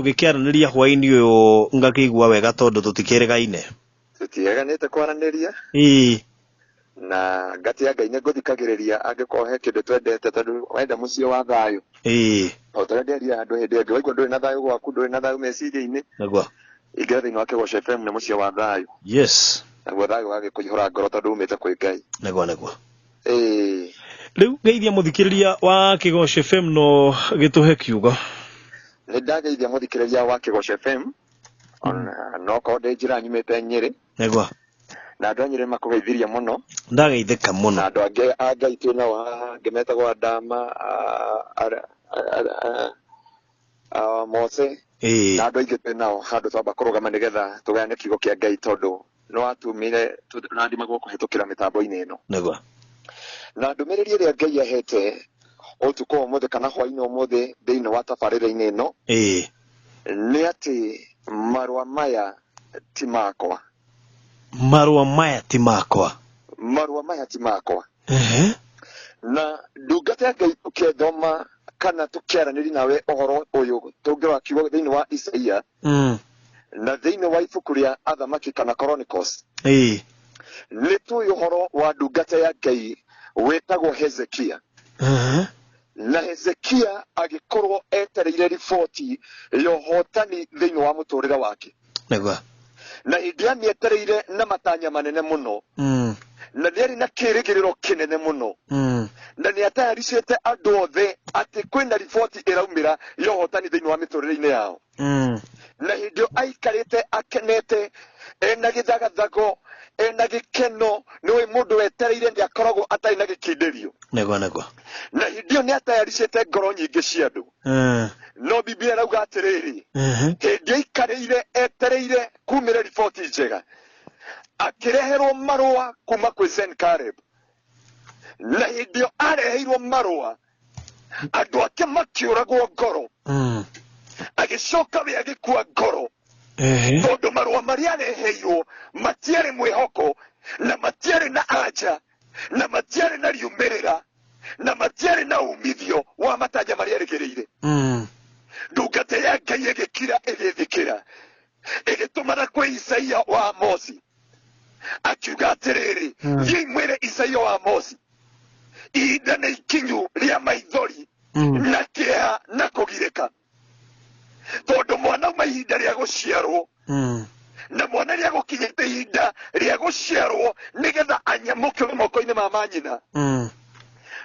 tugikiaraniria hwaini uyu ngakigua wega tondu tutikeregaine tutireganite kwaraniria na ngati ya Ngai nguthikagiriria angikorwo he kindu twendete tondu wenda mucii wa thayu o tondå ndäria andå hä ndä ä ngä waigua ndå na thayå gwaku ndå na thayå meciria-inä ingä thä-inä wa kä goco FM nä må ciä wa thayå naguo thayå wagä kå ihå ra ngoro tondå umä te kwä Ngai rä u geithia må thikä rä ria wa kä goco FM no gä tå he kiugo nä ndageithia må thikä rä ria wa kä goco FM no korwo ndä njä ra nyumä te Nyeri na andå a Nyeri makå geithirie må no ndageithä ka må no na andå angä a Ngai twä nao haha ngä metagwo Adama Mose na andå aingä twä nao handå twamba kå rå gama nä getha tå gayane kiugo kä a Ngai tondå no watumä re rathimagwo kå hetå kä ra mä tambo-inä ä no na ndå mä rä ri ä rä a Ngai ahete å tukå wa må thä kana hwainä å må thä thä inä wa tabarä ra-inä ä no nä atä marå maya ti makwa marå maya ti makwa na ndungata ya Ngai tå kä thoma kana tå kä aranä nawe å horo å yå tå ngä rora kiugo thä inä wa Isaia na thä inä wa ibuku rä a Athamaki kana Chronicles nä tå å horo wa ndungata ya Ngai wetagwo Hezekia na Hezekia agä korwo etereire riboti ya ũhotani thä inä wa må tå rä re wake na hä ndä amä etereire na matanya manene må no na nä arä na kä rä gä rä ro kä nene må no na nä atayaricä te andå othe atä kwä na riboti ä raumä ra ya ũhotani thä inä wa mä tå rä re-inä yao na hä ndä ä yo aikarä te akenete ena gä thagathago ena gä keno nä wä må ndå wetereire nä akoragwo atarä na gä kindä rio na hä ndä ä yo nä atayaricä te ngoro nyingä cia andå no Biblia rauga atä rä rä hä ndä aikarä ire etereire kumä re riboti njega akä reherwo marå kuma kwä Sennacherib na hä ndä ä yo areheirwo marå andå ake makä å ragwo ngoro agä coka we agä kua ngoro tondå marå marä a areheirwo matiarä mwä hoko na matiarä na anja na matiarä na riumä rä ra na matiarä na umithio wa matanya marä a erä gä rä ire ndungata ya Ngai ä gä kira ä gä thikä ra ä gä tå mana kwä Isaia wa Amosi akiuga atä rä rä thiä imwä re Isaia wa Amosi ihinda nä ikinyu rä a maithori na kä eha na kå girä ka tondå mwana uma ihinda rä a gå ciarwo na mwana rä a gå kinyä te ihinda rä a gå ciarwo nä getha anyamå kä moko-inä ma manyina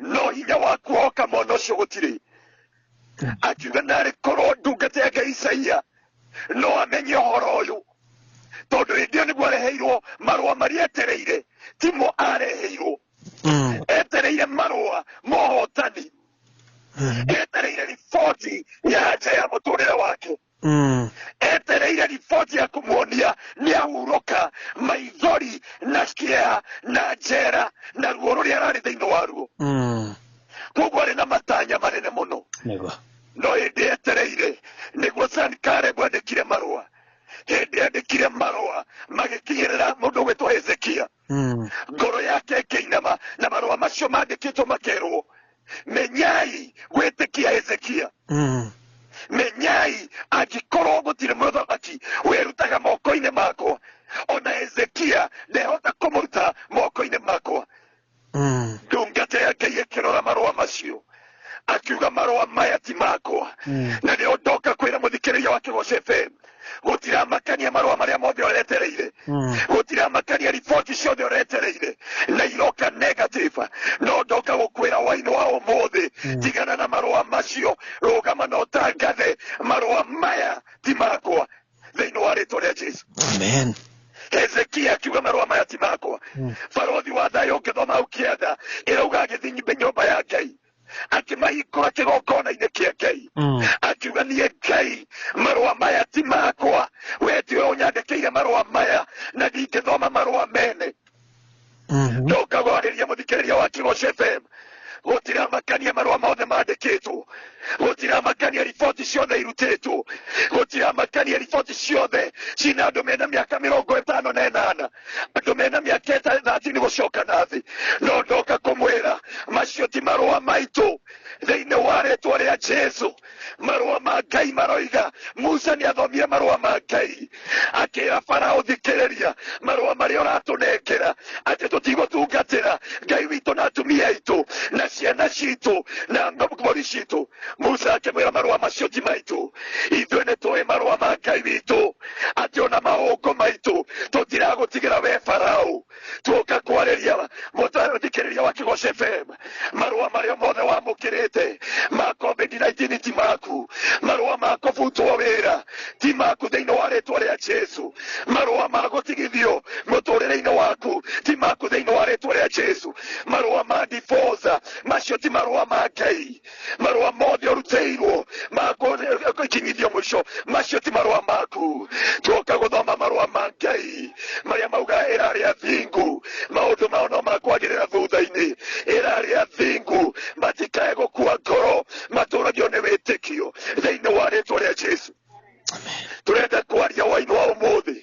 no hinya wa kuoka mwana å cio gå tirä akiuga narä korwo ndungata ya Ngai Isaia no amenye å horo å yå tondå hä ndä ä yo nä guo areheirwo marå marä etereire timo areheirwo etereire marå mohotani etereire riboti ya nja ya må tå rä re wake etereire riboti ya kå muonia nä ahurũka maithori na kĩeha na njera na ruo rå rä a ararä thä inä wa ruo koguo arä na matanya manene må no no hä ndä etereire nä guo Sennacherib andä kire marå hä ndä andä kire marå magä kinyä rä ra må ndå gwä two Hezekia ngoro yake kä inama na marå macio mandä kä two makerwo menyai gwä tä kia Hezekia menyai angä korwo gå tirä må thamaki wä rutaga moko-inä makwa ona Hezekia ndehota kå må ruta moko-inä makwa ndungata ya Ngai ä kä rora marå macio akiuga marå maya ti makwa na nä å ndoka kwä ra må thikä rä ria wa kä goco FM gå tiramakania marå marä a mothe oretereire gå tiramakania riboti ciothe oretereire na iroka negative no ndoka gå kwä ra hwainä wa å må thä tigana na marå macio rå gama no tangathe marå maya ti makwa thä inä wa rä two rä a Jesu Hezekia akiuga marå maya ti makwa barothi wa thayå å ngä thoma hau kä enda ä rauga agä thiä nyåmba ya Ngai akimahingũra kĩgongona-inĩ kĩa Ngai akiuga niĩ Ngai marũa maya ti makwa we tiwe ũnyandĩkĩire marũa maya na ndingĩthoma marũa mene ndoka gwarĩria mũthikĩrĩria wa Kigoco FM gũtiramakania marũa mothe mandĩkĩtwo gũtiramakania riboti ciothe irutĩtwo gũtiramakania riboti ciothe cina andũ mena mĩaka 58 andũ mena mĩaka 30 gũcoka na thĩ no ndoka kũmwĩra macio ti marũa maitũ thĩinĩ wa rĩtwa rĩtwa rĩa Jesu marũa ma Ngai maroiga Musa nĩ athomire marũa ma Ngai akĩra Farao thikĩrĩria marũa marĩa ũratũnengera atĩ tũtigũtungatĩra Ngai witũ na atumia aitũ na ciana citũ na mbũri citũ. Musa akĩmwĩra marũa macio ti maitũ, ithuĩ nĩ tũĩ marũa ma Ngai witũ atĩ ona maũngo maitũ tũtiragũtigĩra we Farao. Tuoka kwarĩria mũthikĩrĩria wa Kĩgoco FM marũa marĩa mothe wamũkĩrĩte ma COVID-19 ti maku, marũa ma kũbutwo wĩra ti maku thĩinĩ wa rĩtwa rĩa Jesu, marũa ma gũtigithio mũtũrĩre-inĩ waku ti maku thĩinĩ wa rĩtwa rĩa Jesu, marũa ma divorce macio ti marũa ma Ngai, marũa mothe ũrutĩirwo ma gũkinyithio mũico macio ti marũa maku. Tuoka gũthoma marũa ma Ngai marĩa mauga ĩrarĩ athingu maũndũ mao no makwagĩrĩra thutha-inĩ, ĩrarĩ athingu matikae gũkua ngoro matũragio nĩ wĩtĩkio thĩinĩ wa rĩtwa rĩa Jesu. Tũrenda kwaria waini wa ũmũthĩ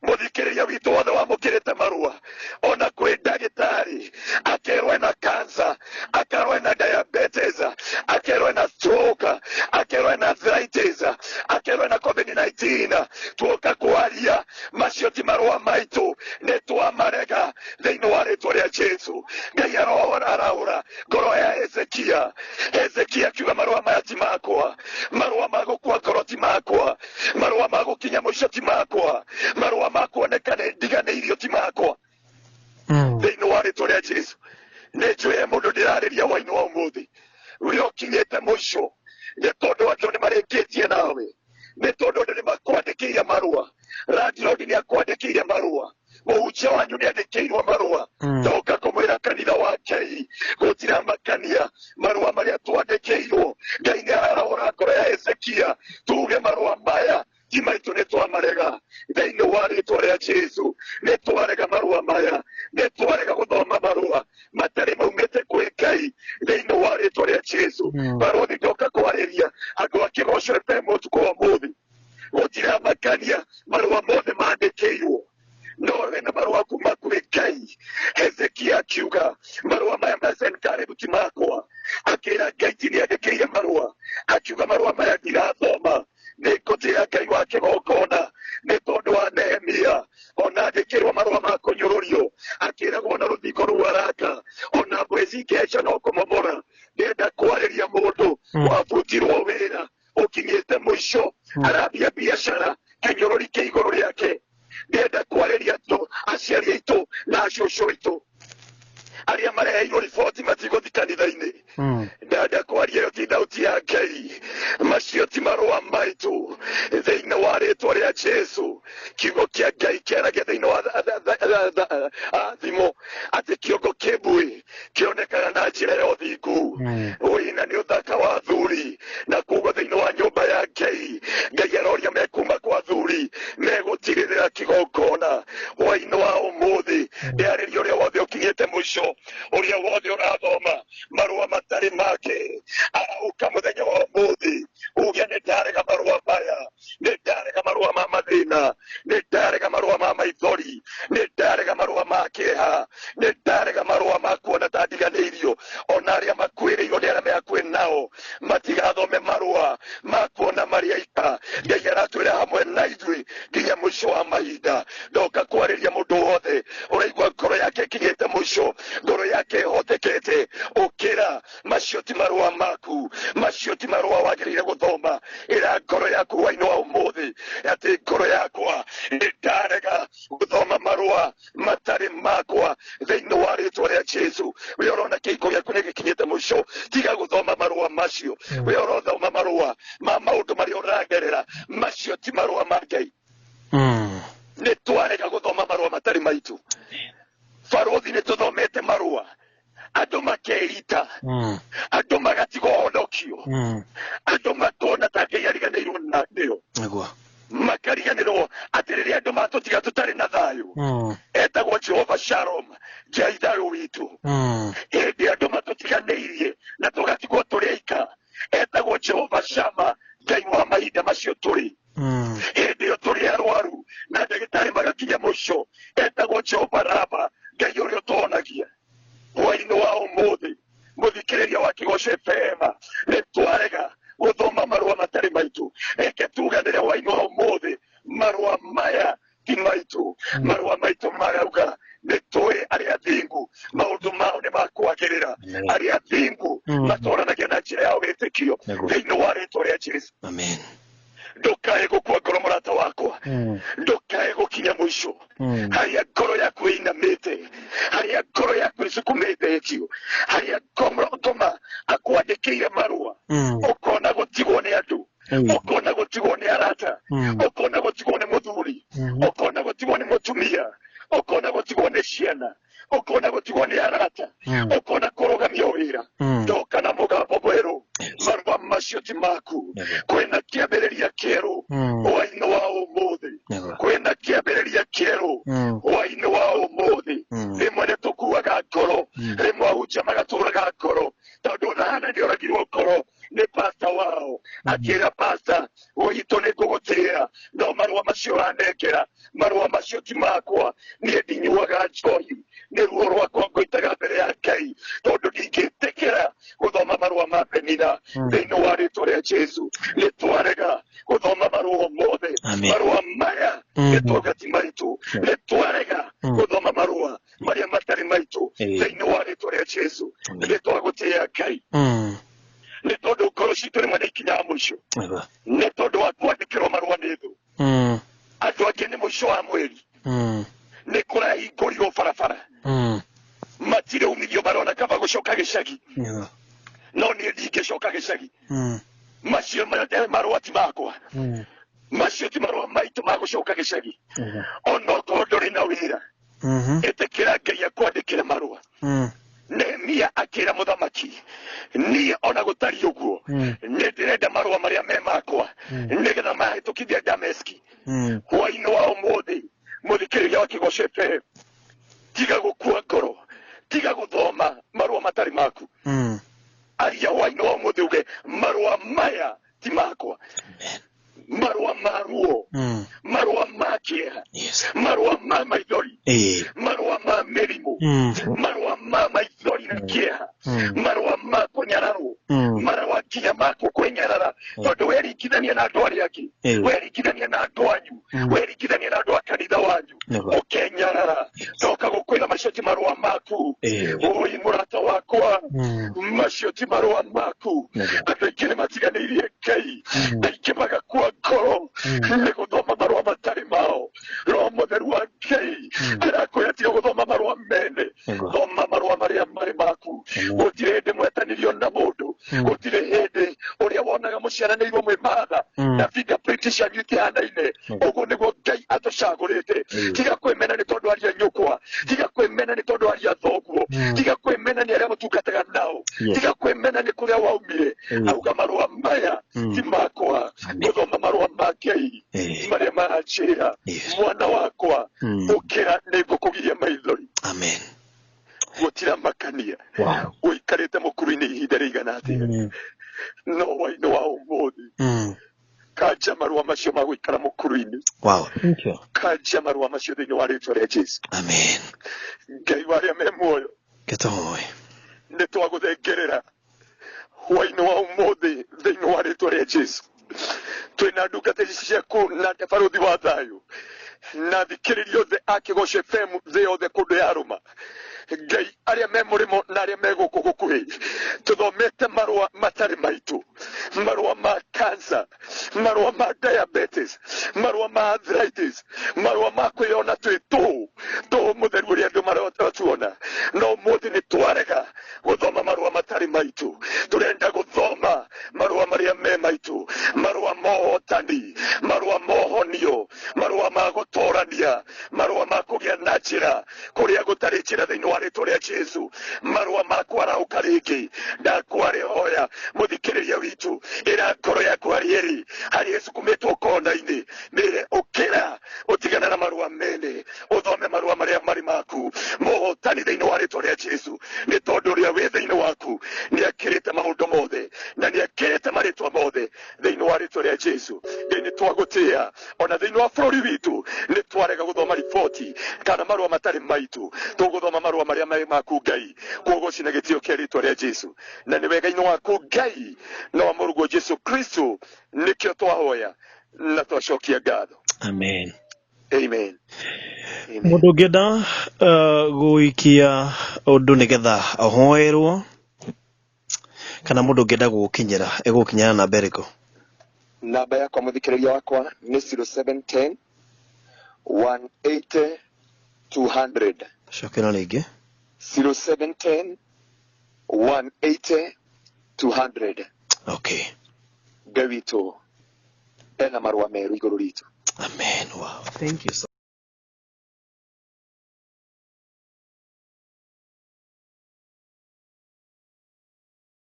mũthikĩrĩria witũ wothe wamũkĩrĩte marũa ona kwĩ ndagĩtarĩ akerwo ena cancer, akerwo ena diabetes, akerwo ena stroke, akerwo ena arthritis, akerwo ena COVID-19. Tuoka kwaria macio ti marũa maitũ, nĩ twamarega thĩinĩ wa rĩtwa rĩa Jesu. Ngai arahũra ngoro ya Hezekia. Hezekia akiuga marũa maya ti makwa, marũa ma gũkua ngoro ti makwa, marũa ma gũkinya mũico ti makwa, marũa ma kuoneka nĩ ndiganĩirio ti makwa. Thĩinĩ wa rĩtwa rĩa Jesu nĩ njũĩ mũndũ ndĩrarĩria waini wa ũmũthĩ ũrĩa ũkinyĩte mũico, nĩ tondũ andũ nĩ marĩkĩtie nawe, nĩ tondũ andũ nĩ makwandĩkĩire marũa. Landlord nĩ akwandĩkĩire marũa, mũhunjia wanyu nĩ andĩkĩirwo marũa. Ndoka kũmwĩra kanitha wa Ngai gũtiramakania marũa marĩa twandĩkĩirwo. Ngai nĩ arahũra ngoro ya Hezekia, tuge marũa maya ti maitũ, nĩ twamarega thĩinĩ wa rĩtwa rĩa Jesu. Nĩ twarega marũa maya, nĩ twarega gũthoma marũa matarĩ maumĩte kwĩ Ngai thĩinĩ wa rĩtwa rĩa Jesu. Barũthi ndoka kwarĩria andũ a Kĩgoco FM ũtukũ wa ũmũthĩ gũtiramakania marũa mothe mandĩkĩirwo no wena marũa kuma kwĩ Ngai. Hezekia akiuga marũa maya ma Senakeribu ti makwa, akĩra Ngai ti nĩandĩkĩire marũa, akiuga marũa maya ndirathoma, nĩ ngũtĩra Ngai wa kĩgongona nĩ tondũ wa Nehemia. Ona andĩkĩrwo marũa ma kũnyũrũrio, akĩragwo na rũthingo rũu araka, ona mwezi keca no kũmomora. Ndenda kwarĩria mũndũ wabutirwo wĩra ũkinyĩte mũico, arambia biacara kĩnyũrũri kĩ igũrũ rĩake. Ndenda kwarĩria aciari aitũ na acũcũ aitũ arĩa mareheirwo riboti matigũthi kanitha-inĩ. Ndenda kwaria ĩyo ti thauti ya Ngai, macio ti marũa maitũ thĩinĩ wa rĩtwa rĩa Jesu. Kiugo kĩa Ngai kĩaragia thĩinĩ wa thimo atĩ kĩongo kĩmbui kĩonekaga na njĩra ya ũthingu. Wĩna nĩ ũthaka wa thuri, na kuugo thĩinĩ wa nyũmba ya Ngai, Ngai aroria mekuma kwa thuri megũtigĩrĩra kĩgongona. Waini wa ũmũthĩ ndĩarĩria ũrĩa wothe ũkinyĩte mũico, ũrĩa wothe ũrathoma marũa matarĩ make, arauka mũthenya wa ũmũthĩ uge nĩ ndarega marũa maya, nĩ ndarega marũa ma mathĩna, nĩ ndarega marũa ma maithori, nĩ ndarega marũa ma kĩeha, nĩ ndarega marũa ma kuona ta ndiganĩirio. Ona arĩa makuĩrĩirwo nĩ arĩa mehakuĩ nao matigathome marũa ma kuona marĩ aika. Ngai aratwĩra hamwe na ithuĩ nginya mũico wa mahinda. Ndoka kwarĩria mũndũ wothe ũraigua ngoro yake ĩkinyĩte mũico, ngoro yake ĩhotekete, ũkĩra macio ti marũa maku, macio ti marũa wagĩrĩire gũthoma. Ĩra ngoro yaku waini wa ũmũthĩ atĩ ngoro yakwa nĩ ndarega gũthoma marũa matarĩ makwa thĩinĩ wa rĩtwa rĩa Jesu. We ũrona kĩhiko gĩaku nĩ gĩkinyĩte mũico, tiga gũthoma marũa macio. We ũrothoma marũa ma maũndũ marĩa ũragerera, macio ti marũa ma Ngai. Nĩ twarega gũthoma marũa matarĩ maitũ. Barũthi nĩ tũthomete marũa, andũ makeita, andũ magatigwo honokio, andũ makona ta Ngai ariganĩirwo nĩo, makariganĩrwo atĩ rĩrĩa andũ matũtiga tũtarĩ na thayũ. Etagwo Jehova Shalom, Ngai thayũ witũ. Hĩndĩ andũ matũtiganĩirie na tũgatigwo tũrĩ aika, etagwo Jehova Shama, Ngai wa mahinda macio tũrĩ. Hĩndĩ ĩyo tũrĩ arwaru na ndagĩtarĩ magakinya mũico, etagwo Jehova Rafa, Ngai ũrĩa ũtũhonagia. Waini wa ũmũthĩ mũthikĩrĩria wa Kĩgoco FM, nĩ twarega reke tuganire waino umuthi marua maya ti maitu marua maitu marauga nitoe aria thingu maundu mao ni makwagirira aria thingu matoranagia na njira ya witikio thiini wa ritwa ria Jesu. Amen. Ndukae gukua ngoro murata wakwa, ndukae gukinya mwisho haria ngoro yaku inamite, haria ngoro yaku isukumite ekio, haria ngoma akwandikire marua ukona gutigwo ni andu, ukona gutigwo ni arata, ukona gutigwo ni muthuri, ukona gutigwo ni mutumia, ukona gutigwo ni ciana, ukona gutigwo ni arata, ukona kurugamia wira, ndoka na mugambo mweru marua macio ti maku, kwina kiambiriria kieru waino wa umuthi, kwina kiambiriria kieru waino wa umuthi. Rimwe nitukuaga ngoro, rimwe ahunjia magaturaga ngoro, tondu nahana ndioragirwo ngoro ni pasta wao, akira pasta wito ni gugutira, no marua macio ranengera, marua macio ti makwa, nie ndinyuaga njohi, ni ruo rwakwa ngoitaga mbere ya Ngai, tondu ndingitikira guthoma marua ma Penina thiini wa ritwa ria Jesu. Nitwarega guthoma marua mothe, marua maya nitwaga ti maitu, nitwarega guthoma marua maria matari maitu thiini wa ritwa ria Jesu. Nitwagutia Ngai ni tondu ngoro citu rimwe ni ikinya mwisho, ni tondu wa kwandikirwo marua ni thu. Andu angi ni mwisho wa mweri, ni kurahingũrirwo barabara, matire umithio marona kaba gucoka gicagi, no ni ndingicoka gicagi. Macio marua ti makwa, macio ti marua maitu ma gucoka gicagi. Ona okorwo nduri na wira, itikira Ngai akwandikire marua. Nehemia akira muthamaki, nie ona gutari uguo ndirenda marua maria me makwa nigetha mahitukithia Dameski. Hwaini wa umuthi muthikiriria wa Kigosho FM, tiga gukua ngoro, tiga guthoma marua matari maku. Aria hwaini wa umuthi uge marua maya ti makwa, marua maruo, marua ma kieha, marua ma maithori, marua ma mirimu, marua ma maithori na kieha, marua ma kunyararu, marua kinya ma kwenyarara, tondu weringithania na andu aria angi, weringithania na andu anyu, weringithania na andu a kanitha wanyu, ukenyarara, toka gukwira macio ti marua maku. Oi murata wakwa, macio ti marua maku. Andu aingi ni matiganiirie Ngai, aingi magakua ngoro ni guthoma marua matari mao. Roho mutheru wa Ngai arakwira tiga guthoma marua mene, thoma marua maria mari maku. Gutire hindi mwetanirio na mundu, gutire hindi uria wonaga muciaranirwo mwi matha na fingerprint cianyu ikihanaine. Uguo niguo Ngai atucagurite. Tiga kwimena ni tondu aria nyukwa, tiga kwimena ni tondu aria thoguo, tiga kwimena ni aria mutungataga nao, tiga kwimena ni kuria waumire. Auga marua maya ti makwa, guthoma marua ma Ngai maria maranjira mwana wakwa ukira nigukugiria maithori. Amen. Gutira makania uikarite mukuru-ini ihinda rigana atia, no waino wa umuthi kanja marua macio ma guikara mukuru-ini. Kanja marua macio thiini wa ritwa ria Jesu. Amen. Ngai waria me muoyo gitoe nitwaguthengerera hwaini wa umuthi thiini wa ritwa ria Jesu. Twina ndungata ciaku na baruthi wa thayu na thikiriria othe a Kigosho FM thi yothe kundu ya ruma. Ngai aria me murimo na aria me guku gukuhi, tuthomete marua matari maitu, marua ma cancer, marua ma diabetes, marua ma arthritis, marua ma kwiyona twitu mutheru uria andu maratuona. No muthi ni twarega guthoma marua matari maitu, turenda guthoma marua maria me maitu, marua mohotani, marua mohonio, marua ma gutorania, marua ma kugia na njira kuria gutari njira thiini wa ritwa ria Jesu. Marua ma kwarauka ringi ndakwari hoya muthikiriria witu, ira ngoro yaku arieri hari isukumitwo kona-ini, mire ukira utigana na marua mene, uthome marua maria mari maku. Mohotani thiini wa ritwa ria Jesu, ni tondu uria wi thiini waku ni akirite maundu mothe na ni akirite maritwa mothe thiini wa ritwa rĩa Jesu ngai nĩ twagutia ona thĩinĩ wa bũrũri witũ nĩ twarega gũthoma riboti kana marũa matarĩ maitũ tũgũthoma marũa marĩa marĩ maku ngai koguo cina gĩtĩo kĩa ritwa rĩa Jesu na nĩ wega-inĩ waku ngai na wa mũrũguo Jesu Kristo nĩkĩo twahoya na twacokia ngatho. Amen. Amen. Mũndũ ũngĩenda gũikia ũndũ nĩgetha ahoerwo kana mũndũ ũngĩenda gũkinyĩra egũkinyana na Beriko? Namba yakwa mũthikĩrĩria wakwa nĩ 0710 180 200. Cokera rĩngĩ 0710 180 200. Okay. Ngai witũ ena marũa meru igũrũ ritũ. Amen. Wow. Thank you so